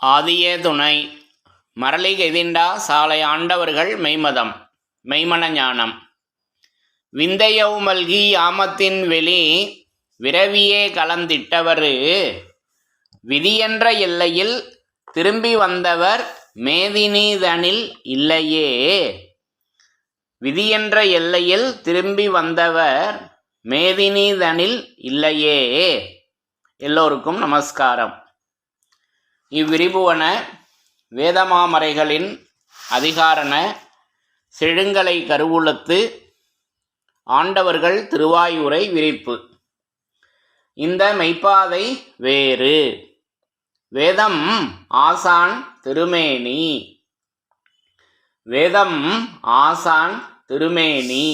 ஆதியே துணை மரளி கெதிண்டா சாலை ஆண்டவர்கள் மெய்மதம் மெய்மன ஞானம் விந்தையவு மல்கி யாமத்தின் வெளி விரவியே கலந்திட்டவரு விதியென்ற எல்லையில் திரும்பி வந்தவர் மேதினீதனில் இல்லையே. விதியென்ற எல்லையில் திரும்பி வந்தவர் மேதினீதனில் இல்லையே. எல்லோருக்கும் நமஸ்காரம். இவ்விரிபுவன வேதமாமறைகளின் அதிகாரண செழுங்கலை கருவூலத்து ஆண்டவர்கள் திருவாயூரை விரிப்பு. இந்த மெய்ப்பாதை வேறு. வேதம் ஆசான் திருமேனி. வேதம் ஆசான் திருமேனி.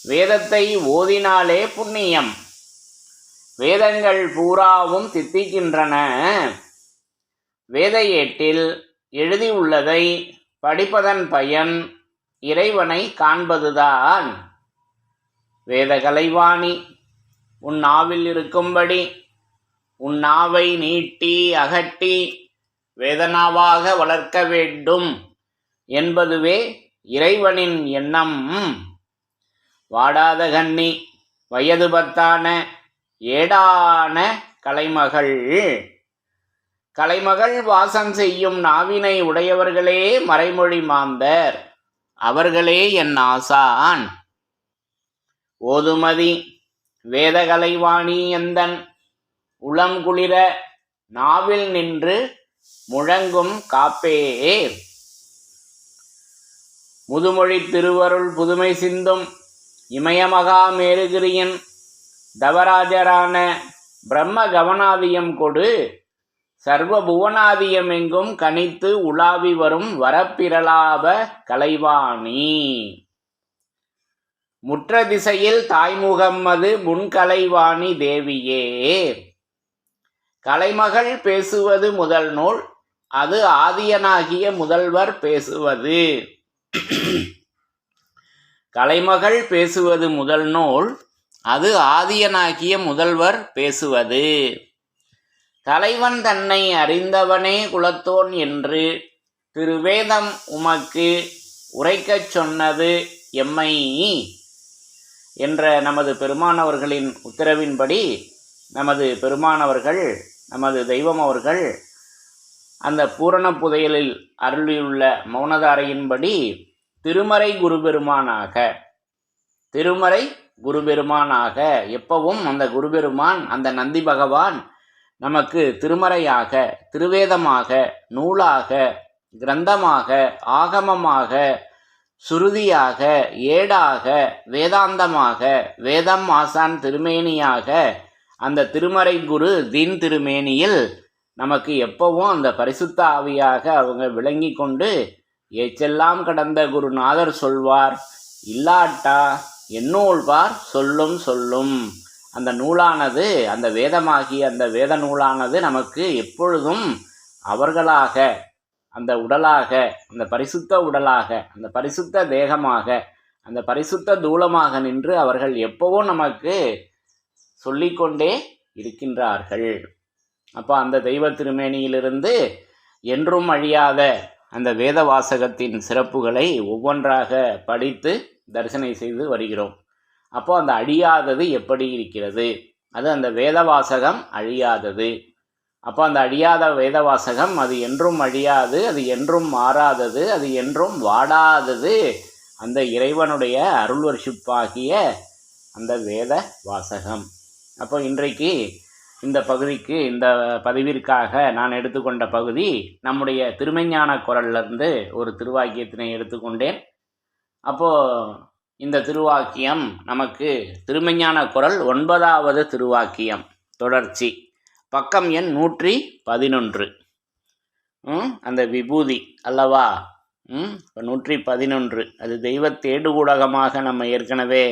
வேதத்தை ஓதினாலே புண்ணியம். வேதங்கள் பூராவும் தித்திக்கின்றன. வேத ஏட்டில் எழுதியுள்ளதை படிப்பதன் பயன் இறைவனை காண்பதுதான். வேத கலைவாணி உன் நாவில் இருக்கும்படி உன் நாவை நீட்டி அகட்டி வேதனாவாக வளர்க்க வேண்டும் என்பதுவே இறைவனின் எண்ணம். வாடாத கன்னி வயது பத்தான ஏடான கலைமகள். கலைமகள் வாசம் செய்யும் நாவினை உடையவர்களே மறைமொழி மாந்தர். அவர்களே என் ஆசான். ஓதுமதி வேதகலைவாணி எந்தன் உளம் குளிர நாவில் நின்று முழங்கும் காப்பே. முதுமொழி திருவருள் புதுமை சிந்தும் இமயமகா மேருகிரியின் தவராஜரான பிரம்ம கவனாதியம் கொடு சர்வ புவனாதியம் எங்கும் கனித்து உலாவி வரும் வரப்பிரலாப கலைவாணி. முற்ற திசையில் தாய்முகம்மது முன்கலைவாணி தேவியே. கலைமகள் பேசுவது முதல் நூல், அது ஆதியனாகிய முதல்வர் பேசுவது. கலைமகள் பேசுவது முதல் நூல், அது ஆதியனாகிய முதல்வர் பேசுவது. தலைவன் தன்னை அறிந்தவனே குலத்தோன் என்று திருவேதம் உமக்கு உரைக்கச் சொன்னது எம்மை என்ற நமது பெருமானவர்களின் உத்தரவின்படி நமது பெருமானவர்கள், நமது தெய்வம் அவர்கள் அந்த பூரண புதையலில் அருளியுள்ள மௌனதாரையின்படி திருமறை குருபெருமானாக, திருமறை குருபெருமானாக, எப்பவும் அந்த குருபெருமான், அந்த நந்தி பகவான் நமக்கு திருமறையாக, திருவேதமாக, நூலாக, கிரந்தமாக, ஆகமமாக, சுருதியாக, ஏடாக, வேதாந்தமாக, வேதம் ஆசான் திருமேனியாக, அந்த திருமறை குரு தீன் திருமேனியில் நமக்கு எப்பவும் அந்த பரிசுத்த ஆவியாக அவங்க விளங்கி கொண்டு ஏச்செல்லாம் கடந்த குருநாதர் சொல்வார் இல்லாட்டா என்னூல் பார் சொல்லும் சொல்லும். அந்த நூலானது, அந்த வேதமாகிய அந்த வேத நூலானது நமக்கு எப்பொழுதும் அவர்களாக, அந்த உடலாக, அந்த பரிசுத்த உடலாக, அந்த பரிசுத்த தேகமாக, அந்த பரிசுத்த தூலமாக நின்று அவர்கள் எப்பவும் நமக்கு சொல்லிக்கொண்டே இருக்கின்றார்கள். அப்போ அந்த தெய்வ திருமேனியிலிருந்து என்றும் அழியாத அந்த வேத வாசகத்தின் சிறப்புகளை ஒவ்வொன்றாக படித்து தரிசனை செய்து வருகிறோம். அப்போ அந்த அழியாதது எப்படி இருக்கிறது? அது அந்த வேத வாசகம் அழியாதது. அப்போ அந்த அழியாத வேத வாசகம் அது என்றும் அழியாது, அது என்றும் மாறாதது, அது என்றும் வாடாதது. அந்த இறைவனுடைய அருள் வர்ஷிப்பாகிய அந்த வேத வாசகம். அப்போ இன்றைக்கு இந்த பகுதிக்கு, இந்த பதிவிற்காக நான் எடுத்துக்கொண்ட பகுதி நம்முடைய திருமெஞ்ஞான குரல்லிருந்து ஒரு திருவாக்கியத்தினை எடுத்துக்கொண்டேன். அப்போது இந்த திருவாக்கியம் நமக்கு திருமெஞ்ஞான குரல் 9வது திருவாக்கியம் தொடர்ச்சி, பக்கம் எண் 111. அந்த விபூதி அல்லவா, 111. அது தெய்வ தேடுகூடகமாக நம்ம ஏற்கனவே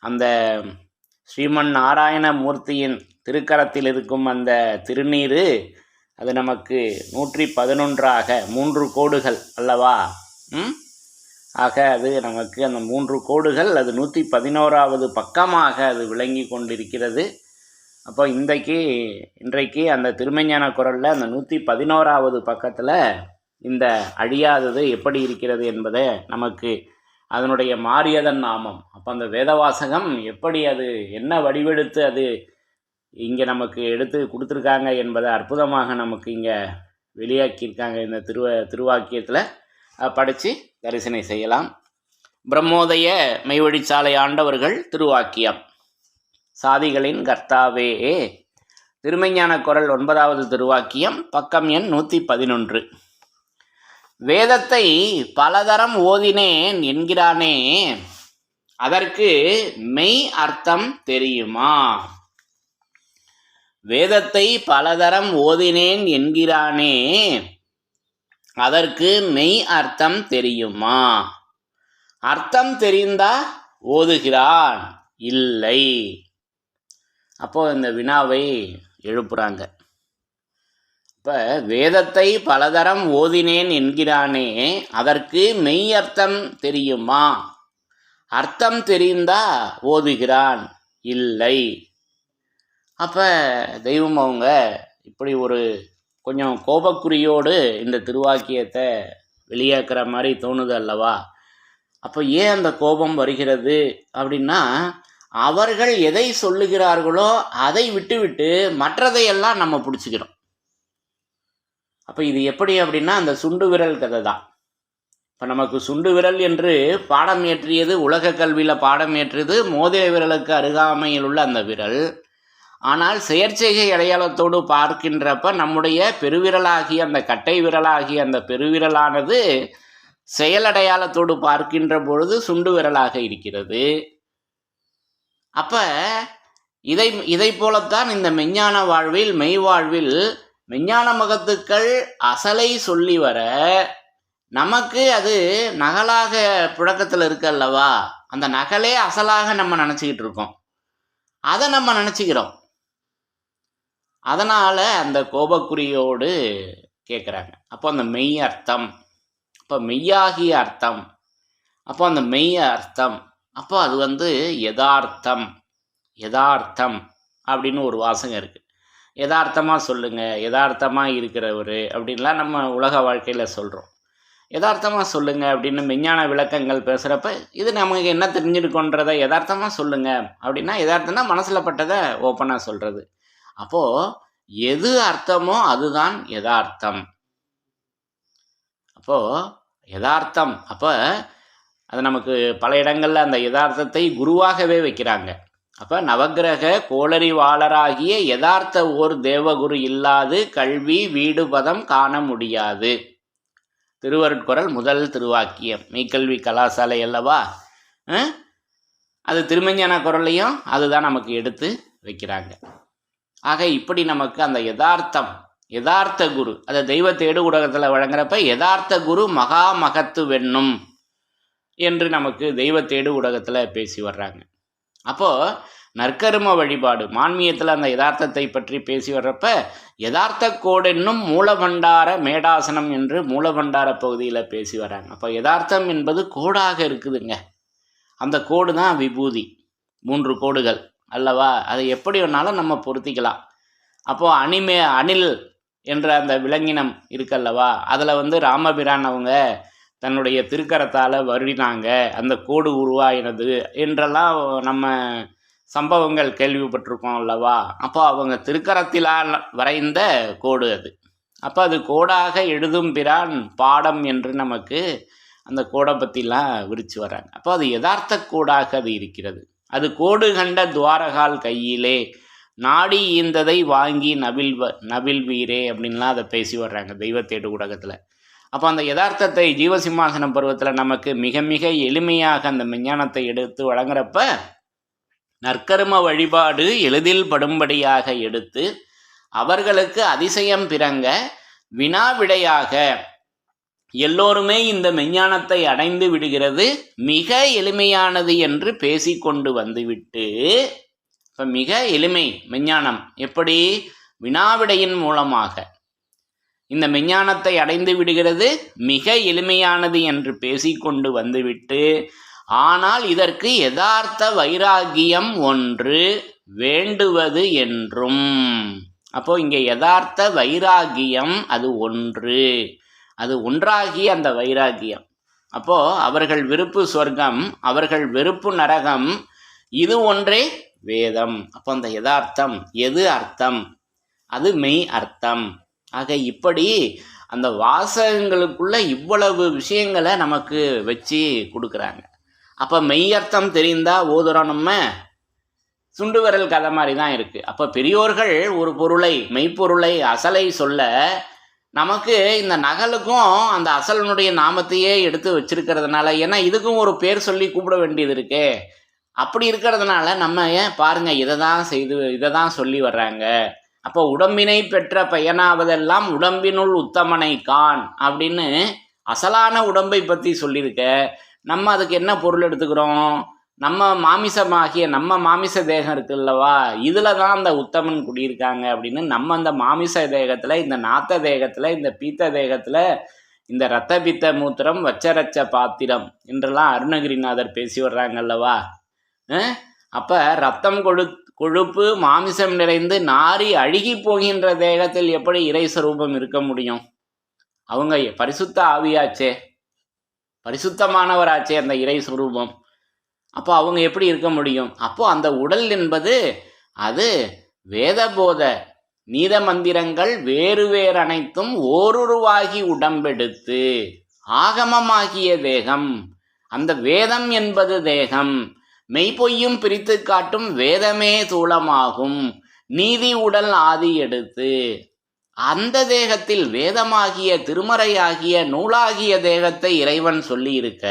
அந்த ஸ்ரீமன் நாராயணமூர்த்தியின் திருக்கரத்தில் இருக்கும் அந்த திருநீரு, அது நமக்கு 111ஆக 3 கோடுகள் அல்லவா. ஆக அது நமக்கு அந்த 3 கோடுகள், அது 111வது பக்கமாக அது விளங்கி கொண்டிருக்கிறது. அப்போ இன்றைக்கு அந்த திருமெஞ்ஞான குறளில் அந்த 111வது பக்கத்தில் இந்த அழியாதது எப்படி இருக்கிறது என்பதை நமக்கு அதனுடைய மாரியதன் நாமம், அப்போ அந்த வேதவாசகம் எப்படி அது என்ன வடிவெடுத்து அது இங்கே நமக்கு எடுத்து கொடுத்துருக்காங்க என்பதை அற்புதமாக நமக்கு இங்கே வெளியாக்கியிருக்காங்க. இந்த திருவாக்கியத்தில் படித்து தரிசனை செய்யலாம். பிரம்மோதய மெய்வழிச்சாலை ஆண்டவர்கள் திருவாக்கியம். சாதிகளின் கர்த்தாவே. திருமெஞ்ஞான குறள் 9வது திருவாக்கியம், பக்கம் எண் 111. வேதத்தை பலதரம் ஓதினேன் என்கிறானே, அதற்கு மெய் அர்த்தம் தெரியுமா? வேதத்தை பலதரம் ஓதினேன் என்கிறானே, அதற்கு மெய் அர்த்தம் தெரியுமா? அர்த்தம் தெரிந்தா ஓதுகிறான் இல்லை. அப்போ இந்த வினாவை எழுப்புறாங்க. இப்போ வேதத்தை பலதரம் ஓதினேன் என்கிறானே, அதற்கு மெய் அர்த்தம் தெரியுமா? அர்த்தம் தெரிந்தா ஓதுகிறான் இல்லை. அப்போ தெய்வம் அவங்க இப்படி ஒரு கொஞ்சம் கோபக்குறியோடு இந்த திருவாக்கியத்தை வெளியாக்குற மாதிரி தோணுது அல்லவா? அப்போ ஏன் அந்த கோபம் வருகிறது அப்படின்னா, அவர்கள் எதை சொல்லுகிறார்களோ அதை விட்டுவிட்டு மற்றதையெல்லாம் நம்ம பிடிச்சிக்கிறோம். அப்போ இது எப்படி அப்படின்னா, அந்த சுண்டு விரல் கதை தான். இப்போ நமக்கு சுண்டு விரல் என்று பாடம் ஏற்றியது, உலக கல்வியில் பாடம் ஏற்றியது மோதிர விரலுக்கு அருகாமையில் உள்ள அந்த விரல். ஆனால் செயற்செய்கை அடையாளத்தோடு பார்க்கின்றப்ப நம்முடைய பெருவிரலாகிய அந்த கட்டை விரலாகிய அந்த பெருவிரலானது செயலடையாளத்தோடு பார்க்கின்ற பொழுது சுண்டு விரலாக இருக்கிறது. அப்போ இதை போலத்தான் இந்த மெஞ்ஞான வாழ்வில் மெய்வாழ்வில் மெஞ்ஞான மகத்துக்கள் அசலை சொல்லி வர நமக்கு அது நகலாக புழக்கத்தில் இருக்கு அல்லவா? அந்த நகலே அசலாக நம்ம நினச்சிக்கிட்டு இருக்கோம். அதை நம்ம நினச்சிக்கிறோம். அதனால் அந்த கோபக்குறியோடு கேட்குறாங்க. அப்போ அந்த மெய் அர்த்தம், அப்போ மெய்யாகிய அர்த்தம், அப்போ அந்த மெய் அர்த்தம், அப்போ அது யதார்த்தம். யதார்த்தம் அப்படின்னு ஒரு வாசகம் இருக்குது. யதார்த்தமாக சொல்லுங்கள், யதார்த்தமாக இருக்கிறவர் அப்படின்லாம் நம்ம உலக வாழ்க்கையில் சொல்கிறோம். யதார்த்தமாக சொல்லுங்கள் அப்படின்னு மெஞ்ஞான விளக்கங்கள் பேசுகிறப்ப இது நமக்கு என்ன தெரிஞ்சிருக்கோன்றதை யதார்த்தமாக சொல்லுங்கள் அப்படின்னா, யதார்த்தம்னா மனசில் பட்டதை ஓப்பனாக சொல்கிறது. அப்போது எது அர்த்தமோ அதுதான் யதார்த்தம். அப்போது யதார்த்தம், அப்போ அது நமக்கு பல இடங்களில் அந்த யதார்த்தத்தை குருவாகவே வைக்கிறாங்க. அப்போ நவக்கிரக கோளறிவாளராகிய யதார்த்த ஓர் தேவகுரு இல்லாது கல்வி வீடு பதம் காண முடியாது. திருவருட்குறள் முதல் திருவாக்கியம். மெய்க்கல்வி கலாசாலை அல்லவா? அது திருமெஞ்ஞான குறளையும் அதுதான் நமக்கு எடுத்து வைக்கிறாங்க. ஆக இப்படி நமக்கு அந்த யதார்த்தம், யதார்த்த குரு, அதை தெய்வ தேடு ஊடகத்தில் வழங்குறப்ப யதார்த்த குரு மகா மகத்து வெண்ணும் என்று நமக்கு தெய்வ தேடு ஊடகத்தில் பேசி வர்றாங்க. அப்போது நற்கரும வழிபாடு மான்மியத்தில் அந்த யதார்த்தத்தை பற்றி பேசி வர்றப்ப யதார்த்த கோடு என்னும் மூலபண்டார மேடாசனம் என்று மூலபண்டார பகுதியில் பேசி வர்றாங்க. அப்போ யதார்த்தம் என்பது கோடாக இருக்குதுங்க. அந்த கோடு தான் விபூதி. 3 கோடுகள் அல்லவா? அதை எப்படி வேணாலும் நம்ம பொருத்திக்கலாம். அப்போது அணில் என்ற அந்த விலங்கினம் இருக்கல்லவா, அதில் ராமபிரான் அவங்க தன்னுடைய திருக்கரத்தால் வருடினாங்க, அந்த கோடு உருவாயினது என்றெல்லாம் நம்ம சம்பவங்கள் கேள்விப்பட்டிருக்கோம் அல்லவா? அப்போ அவங்க திருக்கரத்திலால் வரைந்த கோடு அது. அப்போ அது கோடாக எழுதும் பிரான் பாடம் என்று நமக்கு அந்த கோடை பற்றிலாம் விரித்து வர்றாங்க. அப்போ அது யதார்த்த கோடாக அது இருக்கிறது. அது கோடு கண்ட துவாரகால் கையிலே நாடி ஈந்ததை வாங்கி நவில்வீரே அப்படின்லாம் அதை பேசி வர்றாங்க தெய்வத்தேடு ஊடகத்தில். அப்போ அந்த யதார்த்தத்தை ஜீவசிம்மாசனம் பருவத்தில் நமக்கு மிக மிக எளிமையாக அந்த விஞ்ஞானத்தை எடுத்து வழங்குறப்ப நற்கரும வழிபாடு எளிதில் படும்படியாக எடுத்து அவர்களுக்கு அதிசயம் பிறங்க வினாவிடையாக எல்லோருமே இந்த மெஞ்ஞானத்தை அடைந்து விடுகிறது மிக எளிமையானது என்று பேசிக்கொண்டு வந்துவிட்டு, இப்போ மிக எளிமை மெஞ்ஞானம் எப்படி? வினாவிடையின் மூலமாக இந்த மெஞ்ஞானத்தை அடைந்து விடுகிறது மிக எளிமையானது என்று பேசிக்கொண்டு வந்துவிட்டு, ஆனால் இதற்கு யதார்த்த வைராகியம் ஒன்று வேண்டுவது என்றும். அப்போ இங்கே யதார்த்த வைராகியம் அது ஒன்று, அது ஒன்றாகிய அந்த வைராகியம். அப்போ அவர்கள் விருப்பு சொர்க்கம், அவர்கள் வெறுப்பு நரகம், இது ஒன்றே வேதம். அப்போ அந்த யதார்த்தம் எது அர்த்தம், அது மெய் அர்த்தம். ஆக இப்படி அந்த வாசகங்களுக்குள்ள இவ்வளவு விஷயங்களை நமக்கு வச்சு கொடுக்குறாங்க. அப்போ மெய்யர்த்தம் தெரிந்தா ஓதுறோம் நம்ம, சுண்டு விரல் கதை மாதிரி தான் இருக்குது. அப்போ பெரியோர்கள் ஒரு பொருளை, மெய்ப்பொருளை, அசலை சொல்ல, நமக்கு இந்த நகலுக்கும் அந்த அசலனுடைய நாமத்தையே எடுத்து வச்சிருக்கிறதுனால, ஏன்னா இதுக்கும் ஒரு பேர் சொல்லி கூப்பிட வேண்டியது இருக்கே, அப்படி இருக்கிறதுனால நம்ம ஏன் பாருங்க இதை தான் சொல்லி வர்றாங்க. அப்போ உடம்பினை பெற்ற பயனாவதெல்லாம் உடம்பினுள் உத்தமனை கான் அப்படின்னு அசலான உடம்பை பற்றி சொல்லியிருக்க. நம்ம அதுக்கு என்ன பொருள் எடுத்துக்கிறோம், நம்ம மாமிசமாகிய நம்ம மாமிச தேகம் இருக்குல்லவா, இதில் தான் அந்த உத்தமன் குடியிருக்காங்க அப்படின்னு நம்ம அந்த மாமிச தேகத்தில், இந்த நாத்த தேகத்தில், இந்த பீத்த தேகத்தில், இந்த இரத்த பித்த மூத்திரம் வச்சரச்ச பாத்திரம் என்றெல்லாம் அருணகிரிநாதர் பேசி வர்றாங்கல்லவா. அப்போ ரத்தம் கொழுப்பு மாமிசம் நிறைந்து நாரி அழுகி போகின்ற தேகத்தில் எப்படி இறை ஸ்வரூபம் இருக்க முடியும்? அவங்க பரிசுத்த ஆவியாச்சே, பரிசுத்தமானவராச்சே அந்த இறை ஸ்வரூபம். அப்போ அவங்க எப்படி இருக்க முடியும்? அப்போ அந்த உடல் என்பது அது வேதபோத நீத மந்திரங்கள் வேறு வேறு அனைத்தும் ஓருருவாகி உடம்பெடுத்து ஆகமமாகிய தேகம். அந்த வேதம் என்பது தேகம். மெய்பொய்யும் பிரித்து காட்டும் வேதமே தூளமாகும். நீதி உடல் ஆதி எடுத்து அந்த தேகத்தில் வேதமாகிய திருமறையாகிய நூலாகிய தேகத்தை இறைவன் சொல்லி இருக்க,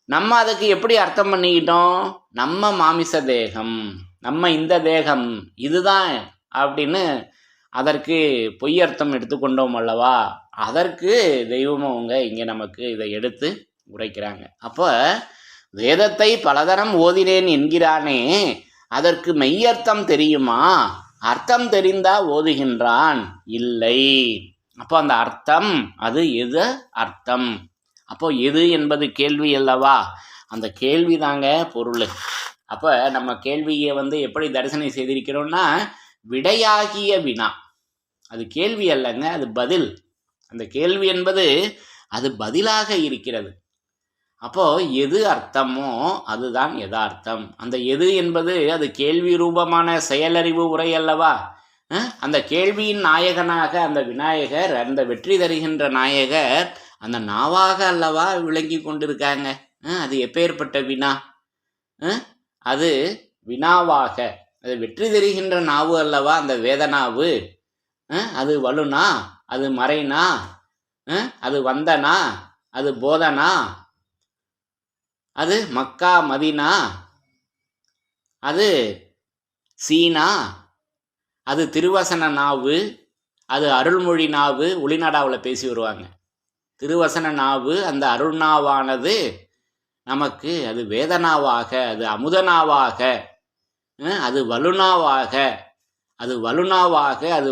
நம்ம அதுக்கு எப்படி அர்த்தம் பண்ணிக்கிட்டோம்? நம்ம மாமிச தேகம், நம்ம இந்த தேகம் இதுதான் அப்படின்னு அதற்கு பொய்யர்த்தம் எடுத்துக்கொண்டோம் அல்லவா. அதற்கு தெய்வம் அவங்க இங்கே நமக்கு இதை எடுத்து உரைக்கிறாங்க. அப்போ வேதத்தை பலதரம் ஓதினேன் என்கிறானே, அதற்கு மெய்யர்த்தம் தெரியுமா? அர்த்தம் தெரிந்தா ஓதுகின்றான் இல்லை. அப்போ அந்த அர்த்தம் அது எது அர்த்தம்? அப்போ எது என்பது கேள்வி அல்லவா, அந்த கேள்வி தாங்க பொருள். அப்போ நம்ம கேள்வியை எப்படி தரிசனம் செய்திருக்கிறோம்னா, விடையாகிய வினா. அது கேள்வி அல்லங்க, அது பதில். அந்த கேள்வி என்பது அது பதிலாக இருக்கிறது. அப்போ எது அர்த்தமோ அதுதான் யதார்த்தம். அந்த எது என்பது அது கேள்வி ரூபமான செயலறிவு உரை அல்லவா. அந்த கேள்வியின் நாயகனாக அந்த விநாயகர், அந்த வெற்றி தருகின்ற நாயகர் அந்த நாவாக அல்லவா விளங்கி கொண்டிருக்காங்க. அது எப்பேற்பட்ட வினா? அது வினாவாக, அது வெற்றி தருகின்ற நாவு அல்லவா அந்த வேதனாவு. அது வலுனா, அது மறைனா, அது வந்தனா, அது போதனா, அது மக்கா மதினா, அது சீனா, அது திருவசன நாவு, அது அருள்மொழி நாவு. ஒளிநாடாவில் பேசி வருவாங்க. திருவசன நாவு அந்த அருள்நாவானது நமக்கு அது வேதனாவாக, அது அமுதனாவாக, அது வலுனாவாக, அது வலுனாவாக, அது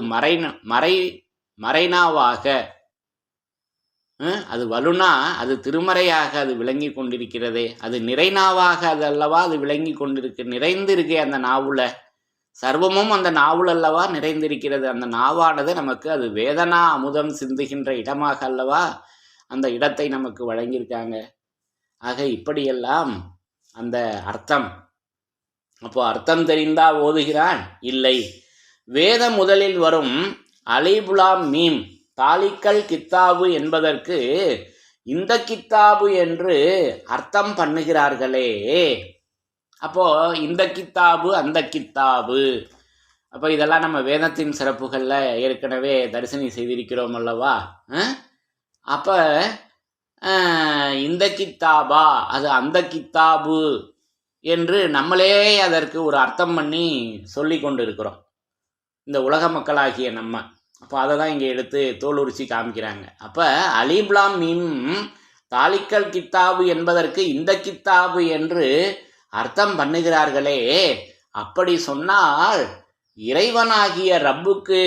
மறைனாவாக, அது வலுனா அது திருமறையாக அது விளங்கி கொண்டிருக்கிறதே. அது நிறைநாவாக அது அல்லவா அது விளங்கி கொண்டிருக்கு, நிறைந்திருக்கே அந்த நாவுல. சர்வமும் அந்த நாவுல அல்லவா நிறைந்திருக்கிறது. அந்த நாவானது நமக்கு அது வேதனா அமுதம் சிந்துகின்ற இடமாக அல்லவா அந்த இடத்தை நமக்கு வழங்கியிருக்காங்க. ஆக இப்படியெல்லாம் அந்த அர்த்தம். அப்போ அர்த்தம் தெரிந்தா ஓதுகிறான் இல்லை. வேத முதலில் வரும் அலிபுலாம் மீம் தாலிக்கல் கித்தாபு என்பதற்கு இந்த கித்தாபு என்று அர்த்தம் பண்ணுகிறார்களே. அப்போ இந்த கித்தாபு அந்த கித்தாபு, அப்போ இதெல்லாம் நம்ம வேதத்தின் சிறப்புகளில் ஏற்கனவே தரிசனம் செய்திருக்கிறோம் அல்லவா. அப்போ இந்த கித்தாபா அது அந்த கித்தாபு என்று நம்மளே அதற்கு ஒரு அர்த்தம் பண்ணி சொல்லி கொண்டு இருக்கிறோம் இந்த உலக மக்களாகிய நம்ம. அப்போ அதை தான் இங்கே எடுத்து தோல் உரிச்சி காமிக்கிறாங்க. அப்போ அலிப்லாம் மீம் தாலிக்கல் கித்தாபு என்பதற்கு இந்த கித்தாபு என்று அர்த்தம் பண்ணுகிறார்களே. அப்படி சொன்னால் இறைவனாகிய ரப்புக்கு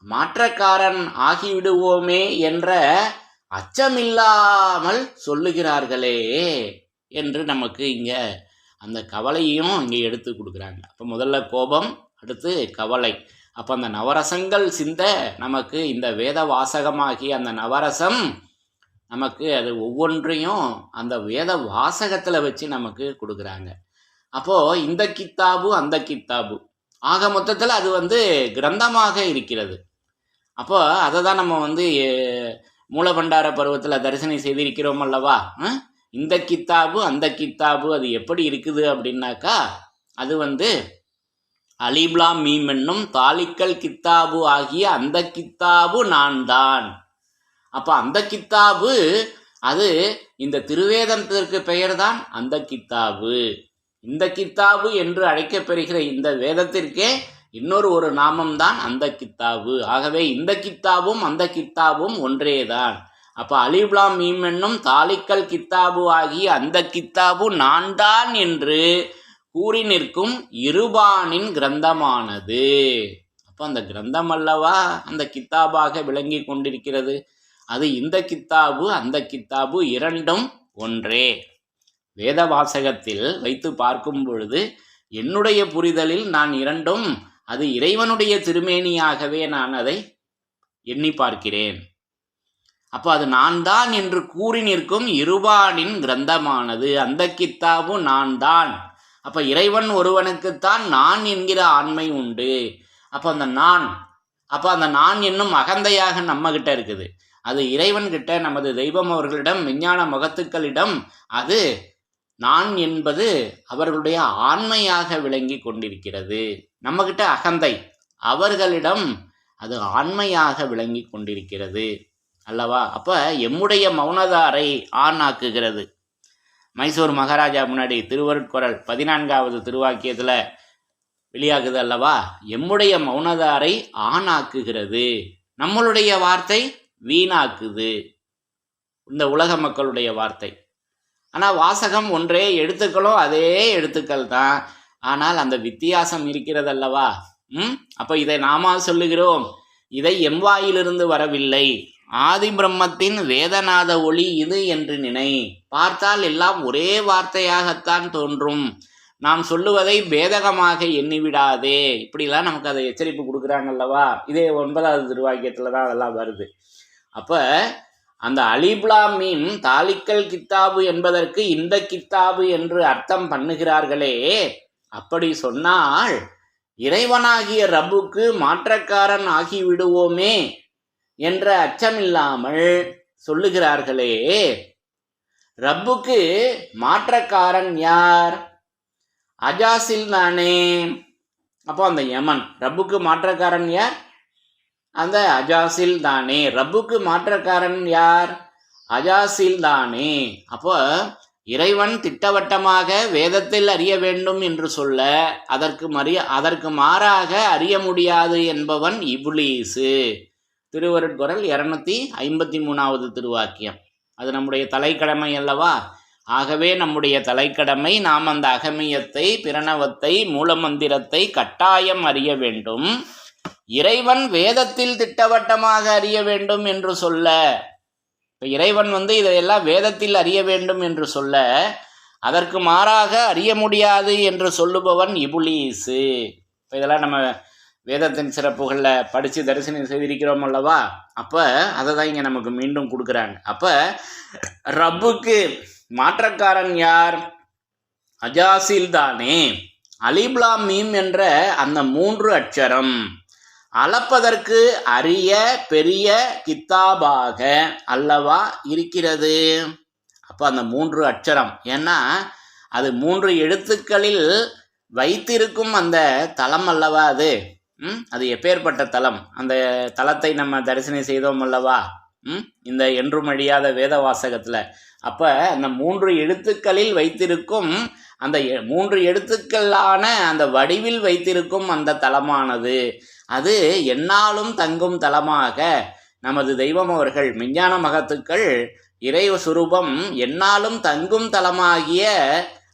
மாற்றக்காரன் ஆகிவிடுவோமே என்ற அச்சமில்லாமல் சொல்லுகிறார்களே என்று நமக்கு இங்கே அந்த கவலையும் இங்கே எடுத்து கொடுக்குறாங்க. அப்போ முதல்ல கோபம், அடுத்து கவலை. அப்போ அந்த நவரசங்கள் சிந்த நமக்கு இந்த வேத வாசகமாகிய அந்த நவரசம் நமக்கு அது ஒவ்வொன்றையும் அந்த வேத வாசகத்தில் வச்சு நமக்கு கொடுக்குறாங்க. அப்போது இந்த கித்தாபு அந்த கித்தாபு ஆக மொத்தத்தில் அது கிரந்தமாக இருக்கிறது. அப்போ அதை தான் நம்ம மூலபண்டார பருவத்தில் தரிசனை செய்திருக்கிறோம் அல்லவா. இந்த கித்தாபு அந்த கித்தாபு அது எப்படி இருக்குது அப்படின்னாக்கா, அது அலிப்லாம் மீம் என்னும் தாலிக்கல் கித்தாபு ஆகிய அந்த கித்தாபு நான் தான். அப்போ அந்த கித்தாபு அது இந்த திருவேதத்திற்கு பெயர் தான் அந்த கித்தாபு. இந்த கித்தாபு என்று அழைக்கப்பெறுகிற இந்த வேதத்திற்கே இன்னொரு நாமம்தான் அந்த கித்தாபு. ஆகவே இந்த கித்தாபும் அந்த கித்தாபும் ஒன்றேதான். அப்போ அலிப்லாம் மீம் என்னும் தாலிக்கல் கித்தாபு ஆகிய அந்த கித்தாபு நான் தான் என்று கூறி நிற்கும் இருபானின் கிரந்தமானது. அப்போ அந்த கிரந்தம் அல்லவா அந்த கித்தாபாக விளங்கி கொண்டிருக்கிறது. அது இந்த கித்தாபு அந்த கித்தாபு இரண்டும் ஒன்றே. வேத வாசகத்தில் வைத்து பார்க்கும் பொழுது என்னுடைய புரிதலில் நான் இரண்டும் அது இறைவனுடைய திருமேனியாகவே நான் அதை எண்ணி பார்க்கிறேன். அப்போ அது நான் தான் என்று கூறி நிற்கும் இருபானின் கிரந்தமானது அந்த கித்தாபு நான் தான். அப்போ இறைவன் ஒருவனுக்குத்தான் நான் என்கிற ஆண்மை உண்டு. அப்போ அந்த நான் என்னும் அகந்தையாக நம்ம கிட்ட இருக்குது. அது இறைவன்கிட்ட, நமது தெய்வம் அவர்களிடம், விஞ்ஞான மகத்துக்களிடம் அது நான் என்பது அவர்களுடைய ஆண்மையாக விளங்கி கொண்டிருக்கிறது. நம்மகிட்ட அகந்தை, அவர்களிடம் அது ஆண்மையாக விளங்கி கொண்டிருக்கிறது அல்லவா. அப்போ எம்முடைய மௌனதாரை ஆண் ஆக்குகிறது. மைசூர் மகாராஜா முன்னாடி திருவருட்குறள் 14வது திருவாக்கியத்தில் வெளியாகுது அல்லவா. எம்முடைய மௌனதாரை ஆண் ஆக்குகிறது, நம்மளுடைய வார்த்தை வீணாக்குது. இந்த உலக மக்களுடைய வார்த்தை. ஆனால் வாசகம் ஒன்றே, எழுத்துக்களும் அதே எழுத்துக்கள் தான். ஆனால் அந்த வித்தியாசம் இருக்கிறது அல்லவா. அப்போ இதை நாம சொல்லுகிறோம், இதை எம்வாயிலிருந்து வரவில்லை, ஆதி பிரம்மத்தின் வேதநாத ஒளி இது என்று நினை. பார்த்தால் எல்லாம் ஒரே வார்த்தையாகத்தான் தோன்றும். நாம் சொல்லுவதை பேதகமாக எண்ணிவிடாதே. இப்படிலாம் நமக்கு அதை எச்சரிப்பு கொடுக்குறாங்கல்லவா. இதே 9வது திருவாக்கியத்தில் தான் அதெல்லாம் வருது. அப்போ அந்த அலிப்லாம் மீம் தாலிக்கல் கித்தாபு என்பதற்கு இந்த கித்தாபு என்று அர்த்தம் பண்ணுகிறார்களே, அப்படி சொன்னால் இறைவனாகிய ரப்புக்கு மாற்றக்காரன் ஆகிவிடுவோமே என்ற அச்சமில்லாமல் சொல்லுகிறார்களே. ரப்புக்கு மாற்றக்காரன் யார்? அஜாசில் தானே. அப்போ அந்த யமன் ரப்புக்கு மாற்றக்காரன் யார்? அந்த அஜாசில் தானே. ரப்புக்கு மாற்றக்காரன் யார்? அஜாசில் தானே. அப்போ இறைவன் திட்டவட்டமாக வேதத்தில் அறிய வேண்டும் என்று சொல்ல, அதற்கு மாறாக அறிய முடியாது என்பவன் இப்லீசு. திருவருட்குறள் 253வது திருவாக்கியம். அது நம்முடைய தலைக்கடமை அல்லவா. ஆகவே நம்முடைய தலைக்கடமை நாம் அந்த அகமியத்தை, பிரணவத்தை, மூலமந்திரத்தை கட்டாயம் அறிய வேண்டும். இறைவன் வேதத்தில் திட்டவட்டமாக அறிய வேண்டும் என்று சொல்ல, இப்போ இறைவன் இதையெல்லாம் வேதத்தில் அறிய வேண்டும் என்று சொல்ல, அதற்கு மாறாக அறிய முடியாது என்று சொல்லுபவன் இப்லீசு. இப்போ இதெல்லாம் நம்ம வேதத்தின் சிறப்புகளில் படித்து தரிசனம் செய்திருக்கிறோம் அல்லவா. அப்போ அதை தான் இங்கே நமக்கு மீண்டும் கொடுக்குறாங்க. அப்போ ரப்புக்கு மாற்றக்காரன் யார்? அஜாசில் தானே. அலிப்லாம் மீம் என்ற அந்த 3 அட்சரம் அளப்பதற்கு அரிய பெரிய கித்தாபாக அல்லவா இருக்கிறது. அப்போ அந்த 3 அட்சரம், ஏன்னா அது 3 எழுத்துக்களில் வைத்திருக்கும் அந்த தலம் அல்லவா அது. அது எப்பேற்பட்ட தலம். அந்த தலத்தை நம்ம தரிசனம் செய்தோம் அல்லவா இந்த என்றும் அழியாத வேத வாசகத்தில். அப்போ அந்த 3 எழுத்துக்களில் வைத்திருக்கும் அந்த 3 எழுத்துக்களான அந்த வடிவில் வைத்திருக்கும் அந்த தலமானது அது எந்நாளும் தங்கும் தலமாக நமது தெய்வம் அவர்கள் விஞ்ஞான மகத்துக்கள் இறைவ சுரூபம் எந்நாளும் தங்கும் தலமாகிய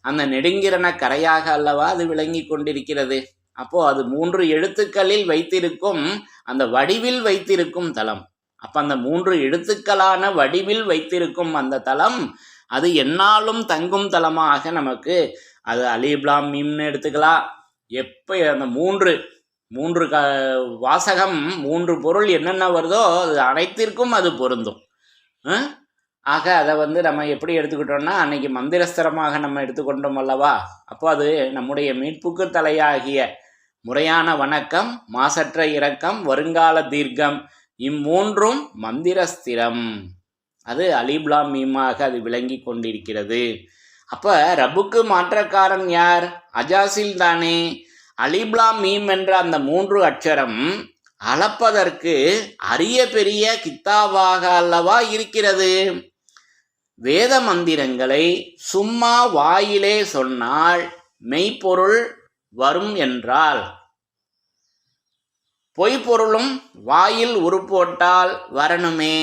அந்த நெடுங்கிரண கரையாக அல்லவா அது விளங்கி கொண்டிருக்கிறது. அப்போ அது 3 எழுத்துக்களில் வைத்திருக்கும் அந்த வடிவில் வைத்திருக்கும் தலம். அப்போ அந்த 3 எழுத்துக்களான வடிவில் வைத்திருக்கும் அந்த தலம் அது எந்நாளும் தங்கும் தலமாக நமக்கு அது அலிஃப் லாம் மீம்னு எடுத்துக்கலாம். எப்போ அந்த மூன்று வாசகம் 3 பொருள் என்னென்ன வருதோ அது அனைத்திற்கும் அது பொருந்தும். ஆக அதை நம்ம எப்படி எடுத்துக்கிட்டோம்னா, அன்னைக்கு மந்திரஸ்தரமாக நம்ம எடுத்துக்கொண்டோம் அல்லவா. அப்போ அது நம்முடைய மீட்புக்கு தலையாகிய முறையான வணக்கம், மாசற்ற இரக்கம், வருங்கால தீர்க்கம், இம்மூன்றும் மந்திரஸ்திரம். அது அலிஃப் லாம் மீமாக அது விளங்கி கொண்டிருக்கிறது. அப்போ ரப்புக்கு மாற்றக்காரன் யார்? அஜாசில் தானே. அலிஃப் லாம் மீம் என்ற அந்த 3 அட்சரம் அளப்பதற்கு அரிய பெரிய கித்தாபாக அல்லவா இருக்கிறது. வேத மந்திரங்களை சும்மா வாயிலே சொன்னால் மெய்ப்பொருள் வரும் என்றால், பொய்ப்பொருளும் வாயில் உருப்போட்டால் வரணுமே.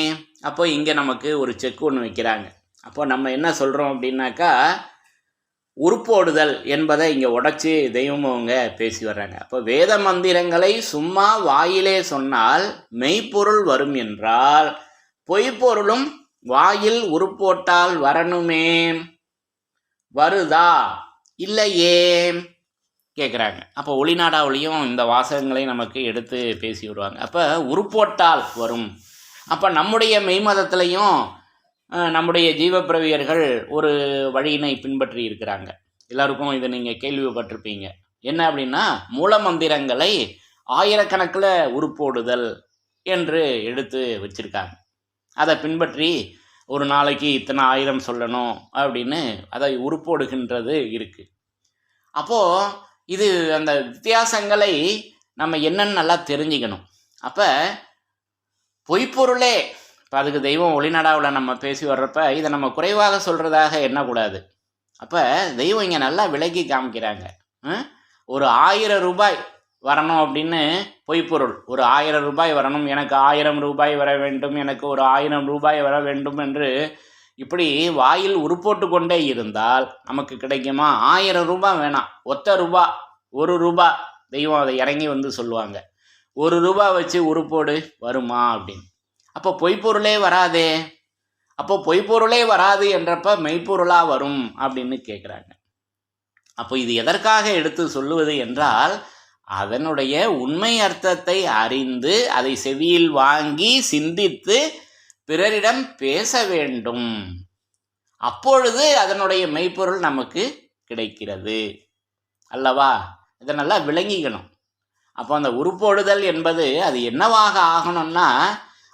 அப்போ இங்கே நமக்கு ஒரு செக் ஒன்று வைக்கிறாங்க. அப்போ நம்ம என்ன சொல்கிறோம் அப்படின்னாக்கா, உருப்போடுதல் என்பதை இங்கே உடைச்சி தெய்வம் அவங்க பேசி வர்றாங்க. அப்போ வேத மந்திரங்களை சும்மா வாயிலே சொன்னால் மெய்ப்பொருள் வரும் என்றால், பொய்ப்பொருளும் வாயில் உருப்போட்டால் வரணுமே. வருதா இல்லையே கேட்குறாங்க. அப்போ ஒளிநாடாவிலையும் இந்த வாசகங்களை நமக்கு எடுத்து பேசி விடுவாங்க. அப்போ உருப்போட்டால் வரும். அப்போ நம்முடைய மெய்மதத்திலையும் நம்முடைய ஜீவப்பிரவியர்கள் ஒரு வழியினை பின்பற்றி இருக்கிறாங்க. எல்லாருக்கும் இதை நீங்கள் கேள்விப்பட்டிருப்பீங்க. என்ன அப்படின்னா, மூல மந்திரங்களை ஆயிரக்கணக்கில் உருப்போடுதல் என்று எடுத்து வச்சுருக்காங்க. அதை பின்பற்றி ஒரு நாளைக்கு இத்தனை 1000 சொல்லணும் அப்படின்னு அதை உருப்போடுகின்றது இருக்குது. அப்போது இது அந்த வித்தியாசங்களை நம்ம என்னன்னு நல்லா தெரிஞ்சுக்கணும். அப்போ பொய்ப்பொருளே, இப்போ அதுக்கு தெய்வம் ஒளிநாடாவில் நம்ம பேசி வர்றப்ப இதை நம்ம குறைவாக சொல்கிறதாக எண்ணக்கூடாது. அப்போ தெய்வம் இங்கே நல்லா விலக்கி காமிக்கிறாங்க. ஒரு 1000 ரூபாய் வரணும் அப்படின்னு பொய்ப்பொருள், ஒரு 1000 ரூபாய் வரணும், எனக்கு 1000 ரூபாய் வர வேண்டும், எனக்கு ஒரு 1000 ரூபாய் வர வேண்டும் என்று இப்படி வாயில் உருப்போட்டு கொண்டே இருந்தால் நமக்கு கிடைக்குமா? 1000 ரூபாய் வேணாம், ஒத்த ரூபா, 1 ரூபா. தெய்வம் அதை இறங்கி சொல்லுவாங்க, 1 ரூபா வச்சு உருப்போடு வருமா அப்படின்னு. அப்போ பொய்ப்பொருளே வராதே. அப்போ பொய்ப்பொருளே வராது என்றப்ப மெய்ப்பொருளாக வரும் அப்படின்னு கேட்குறாங்க. அப்போ இது எதற்காக எடுத்து சொல்லுவது என்றால், அதனுடைய உண்மை அர்த்தத்தை அறிந்து அதை செவியில் வாங்கி சிந்தித்து பிறரிடம் பேச வேண்டும். அப்பொழுது அதனுடைய மெய்ப்பொருள் நமக்கு கிடைக்கிறது அல்லவா. இதை நல்லா விளங்கிக்கணும். அப்போ அந்த உருப்போடுதல் என்பது அது என்னவாக ஆகணும்னா,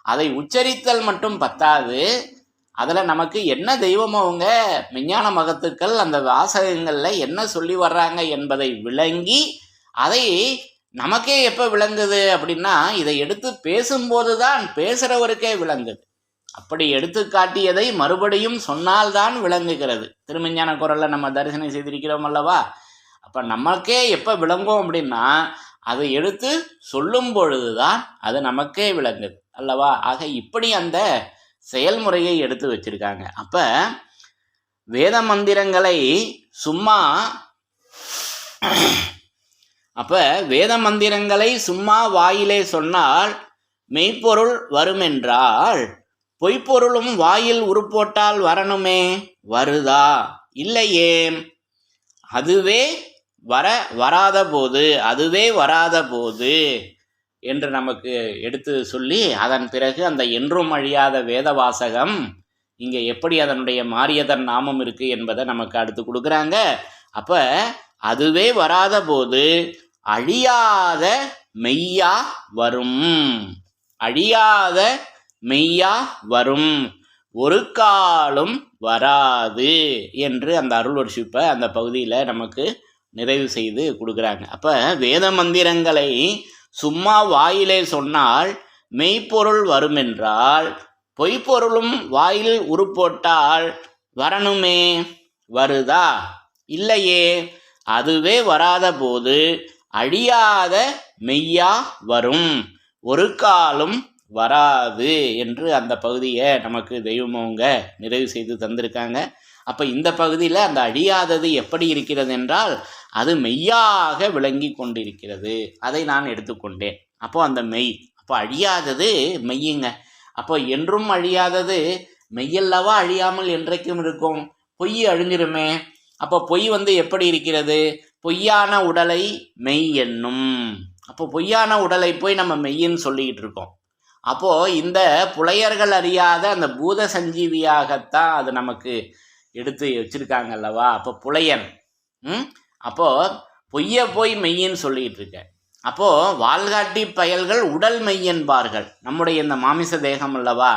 அதை உச்சரித்தல் மட்டும் பத்தாது, அதில் நமக்கு என்ன தெய்வம் அவங்க விஞ்ஞான மகத்துக்கள் அந்த வாசகங்களில் என்ன சொல்லி வர்றாங்க என்பதை விளங்கி, அதை நமக்கே எப்போ விளங்குது அப்படின்னா, இதை எடுத்து பேசும்போது தான் பேசுகிறவருக்கே விளங்குது. அப்படி எடுத்து காட்டியதை மறுபடியும் சொன்னால்தான் விளங்குகிறது. திருமஞான குரலில் நம்ம தரிசனம் செய்திருக்கிறோம் அல்லவா. அப்போ நமக்கே எப்போ விளங்கும் அப்படின்னா, அதை எடுத்து சொல்லும் பொழுதுதான் அது நமக்கே விளங்குது அல்லவா. ஆக இப்படி அந்த செயல்முறையை எடுத்து வச்சிருக்காங்க. அப்போ வேத மந்திரங்களை சும்மா வாயிலே சொன்னால் மெய்ப்பொருள் வருமென்றால், பொய்ப்பொருளும் வாயில் உருப்போட்டால் வரணுமே. வருதா இல்லையே. அதுவே வராத போது என்று நமக்கு எடுத்து சொல்லி, அதன் பிறகு அந்த என்றும் அழியாத வேத வாசகம் இங்கே எப்படி அதனுடைய மாரியதன் நாமம் இருக்குது என்பதை நமக்கு அடுத்து கொடுக்குறாங்க. அப்போ அதுவே வராத போது அழியாத மெய்யா வரும். அழியாத மெய்யா வரும், ஒரு காலும் வராது என்று அந்த அருள் வர்ஷிப்பை அந்த பகுதியில் நமக்கு நிறைவு செய்து கொடுக்குறாங்க. அப்போ வேத மந்திரங்களை சும்மா வாயிலே சொன்னால் மெய்ப்பொருள் வருமென்றால், பொய்ப்பொருளும் வாயில் உருப்போட்டால் வரணுமே. வருதா இல்லையே. அதுவே வராத போது அழியாத மெய்யா வரும், ஒரு காலும் வராது என்று அந்த பகுதியை நமக்கு தெய்வமவங்க நிறைவு செய்து தந்திருக்காங்க. அப்போ இந்த பகுதியில் அந்த அழியாதது எப்படி இருக்கிறது என்றால், அது மெய்யாக விளங்கி கொண்டிருக்கிறது. அதை நான் எடுத்துக்கொண்டேன். அப்போ அந்த மெய், அப்போ அழியாதது மெய்யுங்க. அப்போ என்றும் அழியாதது மெய்யல்லவா, அழியாமல் என்றைக்கும் இருக்கும். பொய் அழிஞ்சிருமே. அப்போ பொய் வந்து எப்படி இருக்கிறது? பொய்யான உடலை மெய் என்னும். அப்போ பொய்யான உடலை போய் நம்ம மெய்யின்னு சொல்லிக்கிட்டு இருக்கோம். அப்போது இந்த புலையர்கள் அறியாத அந்த பூத சஞ்சீவியாகத்தான் அது நமக்கு எடுத்து வச்சுருக்காங்க அல்லவா? அப்போ புலையன். அப்போது பொய்யை போய் மெய்யின்னு சொல்லிக்கிட்டு இருக்க. அப்போது வால்காட்டி பயல்கள் உடல் மெய் என்பார்கள். நம்முடைய இந்த மாமிச தேகம் அல்லவா,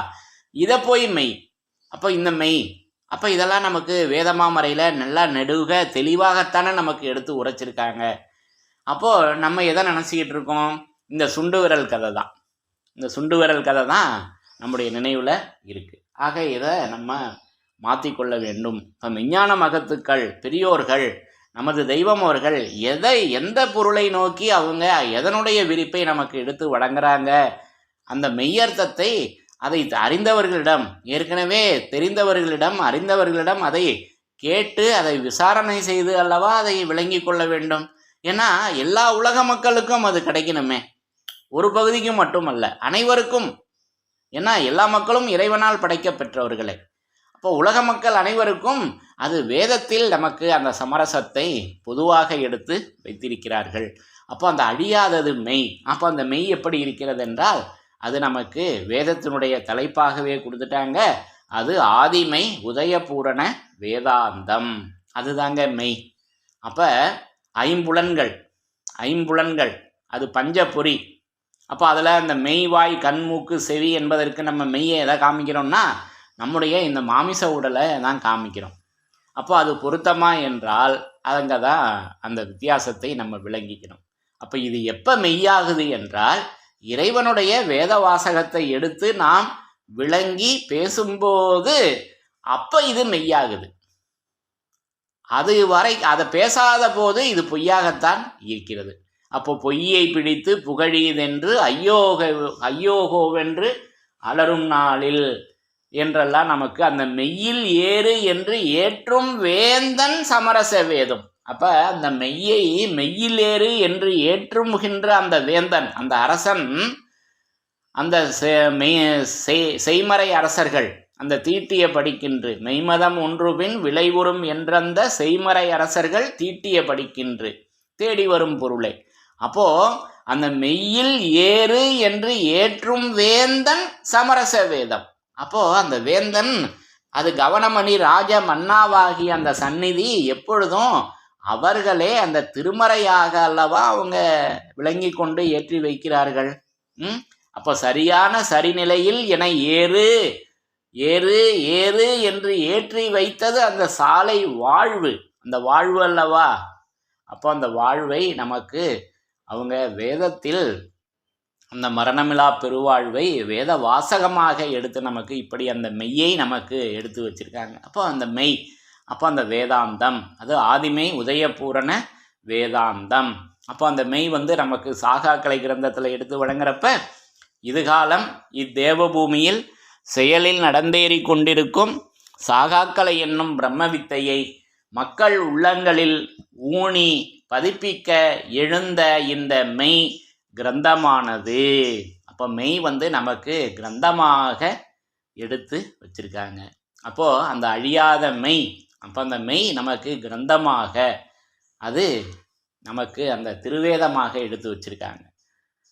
இதை போய் மெய். அப்போ இந்த மெய், அப்போ இதெல்லாம் நமக்கு வேதமாமறையில் நல்லா நெடுக தெளிவாகத்தானே நமக்கு எடுத்து உரைச்சிருக்காங்க. அப்போது நம்ம எதை நினச்சிக்கிட்டு இருக்கோம்? இந்த சுண்டு விரல் கதை தான். இந்த சுண்டு விரல் கதை தான் நம்முடைய நினைவில் இருக்குது. ஆக இதை நம்ம மாற்றிக்கொள்ள வேண்டும். இப்போ விஞ்ஞான மகத்துக்கள் பெரியோர்கள் நமது தெய்வம் அவர்கள் எந்த பொருளை நோக்கி அவங்க எதனுடைய விரிப்பை நமக்கு எடுத்து வழங்குறாங்க, அந்த மெய்யர்த்தத்தை அதை அறிந்தவர்களிடம், ஏற்கனவே தெரிந்தவர்களிடம், அறிந்தவர்களிடம் அதை கேட்டு அதை விசாரணை செய்து அல்லவா அதை விளங்கி கொள்ள வேண்டும். ஏன்னா எல்லா உலக மக்களுக்கும் அது கிடைக்கணுமே, ஒரு பகுதிக்கும் மட்டுமல்ல, அனைவருக்கும். ஏன்னா எல்லா மக்களும் இறைவனால் படைக்க பெற்றவர்களே. அப்போ உலக மக்கள் அனைவருக்கும் அது வேதத்தில் நமக்கு அந்த சமரசத்தை பொதுவாக எடுத்து வைத்திருக்கிறார்கள். அப்போ அந்த அழியாதது மெய். அப்போ அந்த மெய் எப்படி இருக்கிறது என்றால் அது நமக்கு வேதத்தினுடைய தலைப்பாகவே கொடுத்துட்டாங்க. அது ஆதிமை உதயபூரண வேதாந்தம், அதுதாங்க மெய். அப்போ ஐம்புலன்கள் அது பஞ்சபொறி. அப்போ அதில் அந்த மெய், வாய், கண், மூக்கு, செவி என்பதற்கு நம்ம மெய்யை எதை காமிக்கிறோம்னா நம்முடைய இந்த மாமிச உடலை தான் காமிக்கிறோம். அப்போ அது பொருத்தமா என்றால் அங்கே தான் அந்த வித்தியாசத்தை நம்ம விளங்கிக்கணும். அப்போ இது எப்போ மெய்யாகுது என்றால் இறைவனுடைய வேத வாசகத்தை எடுத்து நாம் விளங்கி பேசும்போது அப்போ இது மெய்யாகுது. அது வரை அதை பேசாத போது இது பொய்யாகத்தான் இருக்கிறது. அப்போ பொய்யை பிடித்து புகழீதென்று ஐயோகோவென்று அலரும் நாளில் என்றெல்லாம் நமக்கு அந்த மெய்யில் ஏறு என்று ஏற்றும் வேந்தன் சமரச வேதம். அப்போ அந்த மெய்யை மெய்யில் ஏறு என்று ஏற்றுமுகின்ற அந்த வேந்தன், அந்த அரசன், அந்த செய்மறை அரசர்கள், அந்த தீட்டிய படிக்கின்று மெய்மதம் ஒன்றுபின் விளைவுறும் என்றந்த செய்மறை அரசர்கள் தீட்டிய படிக்கின்று தேடி வரும் பொருளை. அப்போ அந்த மெய்யில் ஏறு என்று ஏற்றும் வேந்தன் சமரச வேதம். அப்போ அந்த வேந்தன் அது கவனமணி ராஜ மன்னாவாகி அந்த சந்நிதி எப்பொழுதும் அவர்களே அந்த திருமறையாக அல்லவா அவங்க விளங்கி கொண்டு ஏற்றி வைக்கிறார்கள். அப்போ சரியான சரிநிலையில் என ஏறு ஏறு ஏறு என்று ஏற்றி வைத்தது அந்த சாலை வாழ்வு, அந்த வாழ்வு அல்லவா. அப்போ அந்த வாழ்வை நமக்கு அவங்க வேதத்தில் அந்த மரணமிலா பெருவாழ்வை வேத வாசகமாக எடுத்து நமக்கு இப்படி அந்த மெய்யை நமக்கு எடுத்து வச்சிருக்காங்க. அப்போ அந்த மெய், அப்போ அந்த வேதாந்தம், அது ஆதிமை உதயபூரண வேதாந்தம். அப்போ அந்த மெய் வந்து நமக்கு சாகாக்கலை கிரந்தத்தில் எடுத்து வழங்குறப்ப இதுகாலம் இத்தேவபூமியில் செயலில் நடந்தேறி கொண்டிருக்கும் சாகாக்கலை என்னும் பிரம்ம வித்தையை மக்கள் உள்ளங்களில் ஊனி பதிப்பிக்க எழுந்த இந்த மெய் கிரந்தமானது. அப்போ மெய் வந்து நமக்கு கிரந்தமாக எடுத்து வச்சிருக்காங்க. அப்போது அந்த அழியாத மெய், அப்போ அந்த மெய் நமக்கு கிரந்தமாக அது நமக்கு அந்த திருவேதமாக எடுத்து வச்சுருக்காங்க.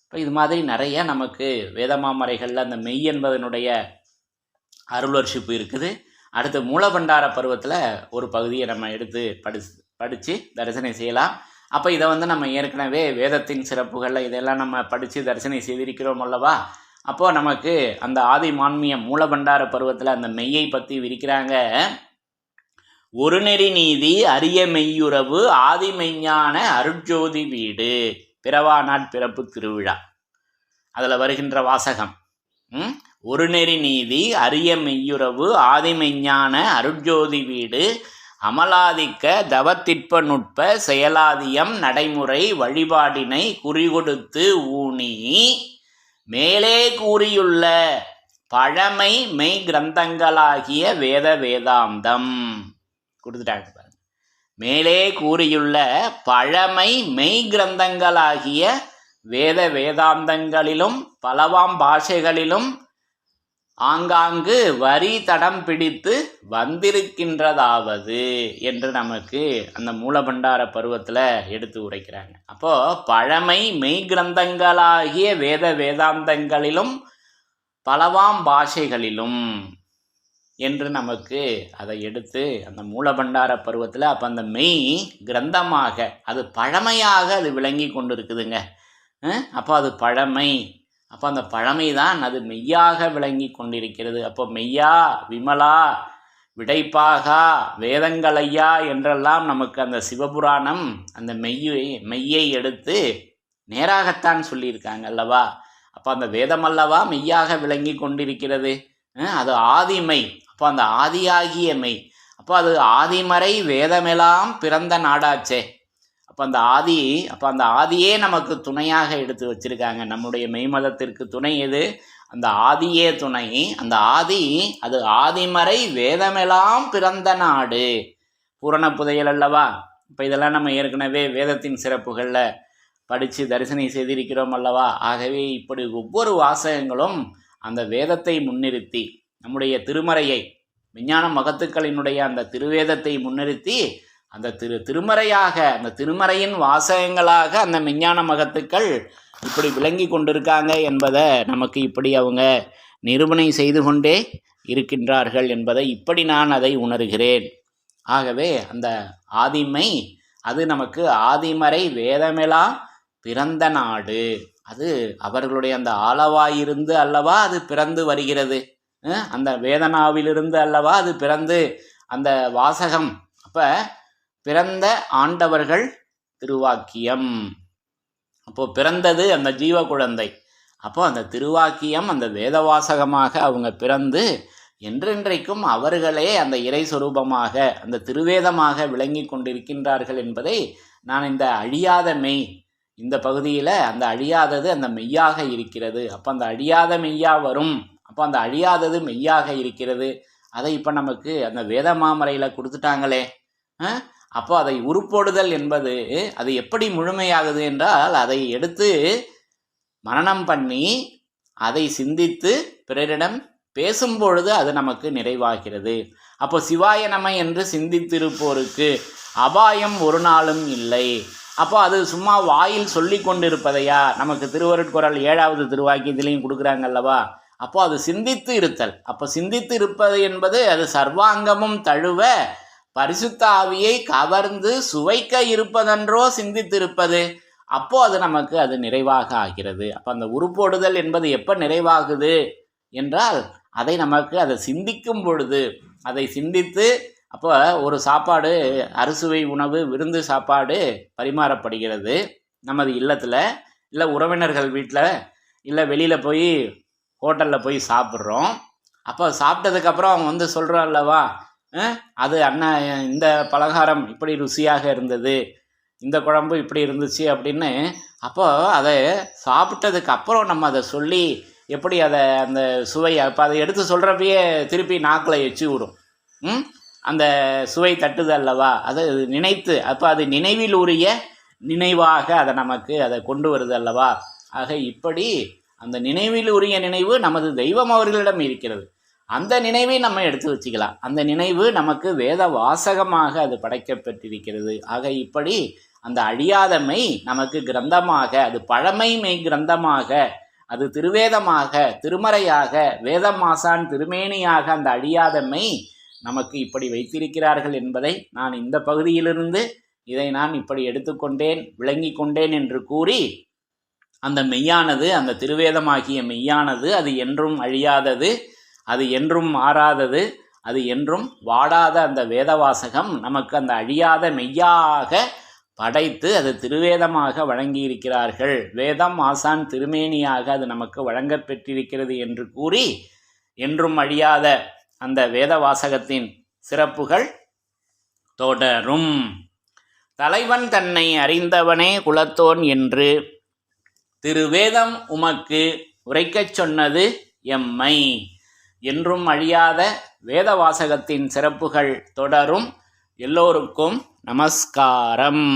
இப்போ இது மாதிரி நிறைய நமக்கு வேதமாமறைகளில் அந்த மெய் என்பதனுடைய அருளர்ஷிப்பு இருக்குது. அடுத்து மூலபண்டார பருவத்தில் ஒரு பகுதியை நம்ம எடுத்து படித்து தரிசனம் செய்யலாம். அப்போ இதை வந்து நம்ம ஏற்கனவே வேதத்தின் சிறப்புகளில் இதெல்லாம் நம்ம படித்து தரிசனை செய்திருக்கிறோம் அல்லவா. அப்போது நமக்கு அந்த ஆதி மான்மியம் மூலபண்டார பருவத்தில் அந்த மெய்யை பற்றி விரிக்கிறாங்க. ஒரு நெறி நீதி அரிய மெய்யுறவு ஆதி மெய்ஞான அருட்ஜோதி வீடு பிறவா நாட்பிறப்பு திருவிழா, அதில் வருகின்ற வாசகம். ஒரு நெறி நீதி அரிய மெய்யுறவு ஆதி மெய்ஞான அருட்ஜோதி வீடு அமலாதிக்க தவத்திற்ப நுட்ப செயலாதியம் நடைமுறை வழிபாடினை குறிகொடுத்து ஊனி மேலே கூறியுள்ள பழமை மெய் கிரந்தங்களாகிய வேத வேதாந்தம் கொடுத்துட்டாங்க பாருங்க. மேலே கூறியுள்ள பழமை மெய் கிரந்தங்களாகிய வேத வேதாந்தங்களிலும் பலவாம் பாஷைகளிலும் ஆங்காங்கு வரி தடம் பிடித்து வந்திருக்கின்றதாவது என்று நமக்கு அந்த மூலபண்டார பருவத்தில் எடுத்து உரைக்கிறாங்க. அப்போது பழமை மெய்கிரந்தங்களாகிய வேதாந்தங்களிலும் பலவாம் பாஷைகளிலும் என்று நமக்கு அதை எடுத்து அந்த மூலபண்டார பருவத்தில் அப்போ அந்த மெய் கிரந்தமாக அது பழமையாக அது விளங்கி கொண்டு இருக்குதுங்க. அப்போ அது பழமை, அப்போ அந்த பழமை தான் அது மெய்யாக விளங்கி கொண்டிருக்கிறது. அப்போ மெய்யா, விமலா, விடைப்பாகா, வேதங்களையா என்றெல்லாம் நமக்கு அந்த சிவபுராணம் அந்த மெய்யை எடுத்து நேராகத்தான் சொல்லியிருக்காங்க அல்லவா. அப்போ அந்த வேதம் அல்லவா மெய்யாக விளங்கி கொண்டிருக்கிறது. அது ஆதிமை. அப்போ அந்த ஆதியாகிய மெய். அப்போ அது ஆதிமறை வேதமெல்லாம் பிறந்த நாடாச்சே. அப்போ அந்த ஆதியே நமக்கு துணையாக எடுத்து வச்சிருக்காங்க. நம்முடைய மெய்மதத்திற்கு துணை எது? அந்த ஆதியே துணை. அந்த ஆதி அது ஆதிமறை வேதமெல்லாம் பிறந்த நாடு, பூரண புதையல் அல்லவா. இப்போ இதெல்லாம் நம்ம ஏற்கனவே வேதத்தின் சிறப்புகளில் படித்து தரிசனை செய்திருக்கிறோம் அல்லவா. ஆகவே இப்படி ஒவ்வொரு வாசகங்களும் அந்த வேதத்தை முன்னிறுத்தி, நம்முடைய திருமறையை, விஞ்ஞான மகத்துக்களினுடைய அந்த திருவேதத்தை முன்னிறுத்தி அந்த திருமறையாக, அந்த திருமறையின் வாசகங்களாக அந்த விஞ்ஞான மகத்துக்கள் இப்படி விளங்கி கொண்டிருக்காங்க என்பதை நமக்கு இப்படி அவங்க நிரூபணை செய்து கொண்டே இருக்கின்றார்கள் என்பதை இப்படி நான் அதை உணர்கிறேன். ஆகவே அந்த ஆதிமை அது நமக்கு ஆதிமறை வேதமெல்லாம் பிறந்த நாடு. அது அவர்களுடைய அந்த ஆளவாயிருந்து அல்லவா அது பிறந்து வருகிறது. அந்த வேதனாவிலிருந்து அல்லவா அது பிறந்து அந்த வாசகம். அப்போ பிறந்த ஆண்டவர்கள் திருவாக்கியம். அப்போது பிறந்தது அந்த ஜீவ குழந்தை. அப்போ அந்த திருவாக்கியம் அந்த வேதவாசகமாக அவங்க பிறந்து என்றென்றைக்கும் அவர்களே அந்த இறை சொரூபமாக அந்த திருவேதமாக விளங்கி கொண்டிருக்கின்றார்கள் என்பதை நான் இந்த அழியாத மெய் இந்த பகுதியில் அந்த அழியாதது அந்த மெய்யாக இருக்கிறது. அப்போ அந்த அழியாத மெய்யா வரும். அப்போ அந்த அழியாதது மெய்யாக இருக்கிறது. அதை இப்போ நமக்கு அந்த வேத மாமறையில் கொடுத்துட்டாங்களே. அப்போ அதை உருப்போடுதல் என்பது அது எப்படி முழுமையாகுது என்றால், அதை எடுத்து மனனம் பண்ணி அதை சிந்தித்து பிறரிடம் பேசும்பொழுது அது நமக்கு நிறைவாகிறது. அப்போ சிவாய நம என்று சிந்தித்திருப்போருக்கு அபாயம் ஒரு நாளும் இல்லை. அப்போ அது சும்மா வாயில் சொல்லி கொண்டிருப்பதையா நமக்கு திருவருட்குறள் 7வது திருவாக்கியத்திலையும் கொடுக்குறாங்க அல்லவா. அப்போ அது சிந்தித்து இருத்தல். அப்போ சிந்தித்து இருப்பது என்பது அது சர்வாங்கமும் தழுவ பரிசுத்த ஆவியை கவர்ந்து சுவைக்க இருப்பதென்றோ சிந்தித்திருப்பது. அப்போ அது நமக்கு அது நிறைவாக ஆகிறது. அப்போ அந்த உருப்போடுதல் என்பது எப்போ நிறைவாகுது என்றால், அதை நமக்கு அதை சிந்திக்கும் பொழுது, அதை சிந்தித்து அப்போ ஒரு சாப்பாடு, அறுசுவை உணவு, விருந்து சாப்பாடு பரிமாறப்படுகிறது நமது இல்லத்தில், இல்லை உறவினர்கள் வீட்டில், இல்லை வெளியில் போய் ஹோட்டலில் போய் சாப்பிட்றோம். அப்போ சாப்பிட்டதுக்கப்புறம் அவங்க வந்து சொல்கிறோம் அல்லவா, அது அண்ணன் இந்த பலகாரம் இப்படி ருசியாக இருந்தது, இந்த குழம்பு இப்படி இருந்துச்சு அப்படின்னு. அப்போது அதை சாப்பிட்டதுக்கு அப்புறம் நம்ம அதை சொல்லி எப்படி அதை அந்த சுவை அப்போ அதை எடுத்து சொல்கிறப்பயே திருப்பி நாக்கில் எச்சி விடும். அந்த சுவை தட்டுது அல்லவா, அதை நினைத்து அப்போ அது நினைவில் உரிய நினைவாக அதை நமக்கு அதை கொண்டு வருது அல்லவா. ஆக இப்படி அந்த நினைவில் உரிய நினைவு நமது தெய்வம் அவர்களிடம் இருக்கிறது. அந்த நினைவை நம்ம எடுத்து வச்சுக்கலாம். அந்த நினைவு நமக்கு வேத வாசகமாக அது படைக்கப்பட்டிருக்கிறது. ஆக இப்படி அந்த அழியாதமை நமக்கு கிரந்தமாக, அது பழமை மெய் கிரந்தமாக, அது திருவேதமாக, திருமறையாக, வேதமாசான் திருமேனியாக அந்த அழியாதமை நமக்கு இப்படி வைத்திருக்கிறார்கள் என்பதை நான் இந்த பகுதியிலிருந்து இதை நான் இப்படி எடுத்துக்கொண்டேன், விளங்கி கொண்டேன் என்று கூறி, அந்த மெய்யானது, அந்த திருவேதமாகிய மெய்யானது அது என்றும் அழியாதது, அது என்றும் மாறாதது, அது என்றும் வாடாத அந்த வேதவாசகம் நமக்கு அந்த அழியாத மெய்யாக படைத்து அது திருவேதமாக வழங்கியிருக்கிறார்கள். வேதம் ஆசான் திருமேனியாக அது நமக்கு வழங்கப் பெற்றிருக்கிறது என்று கூறி, என்றும் அழியாத அந்த வேதவாசகத்தின் சிறப்புகள் தொடரும். தலைவன் தன்னை அறிந்தவனே குலத்தோன் என்று திருவேதம் உமக்கு உரைக்கச் சொன்னது எம்மை. என்றும் அழியாத வேதவாசகத்தின் சிறப்புகள் தொடரும். எல்லோருக்கும் நமஸ்காரம்.